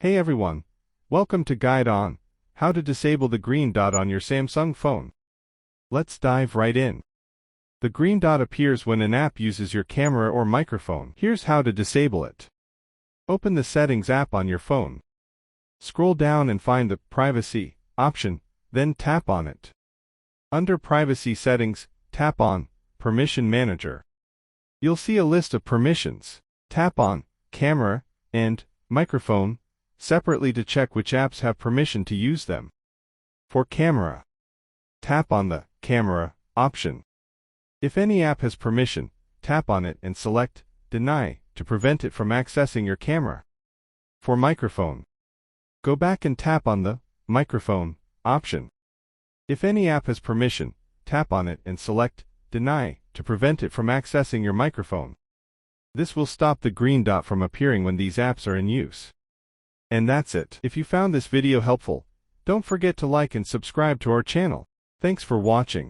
Hey everyone, welcome to Guide on How to Disable the Green Dot on Your Samsung Phone. Let's dive right in. The green dot appears when an app uses your camera or microphone. Here's how to disable it. Open the Settings app on your phone. Scroll down and find the Privacy option, then tap on it. Under Privacy Settings, tap on Permission Manager. You'll see a list of permissions. Tap on Camera and Microphone separately to check which apps have permission to use them. For camera, tap on the Camera option. If any app has permission, tap on it and select Deny to prevent it from accessing your camera. For microphone, go back and tap on the Microphone option. If any app has permission, tap on it and select Deny to prevent it from accessing your microphone. This will stop the green dot from appearing when these apps are in use. And that's it. If you found this video helpful, don't forget to like and subscribe to our channel. Thanks for watching.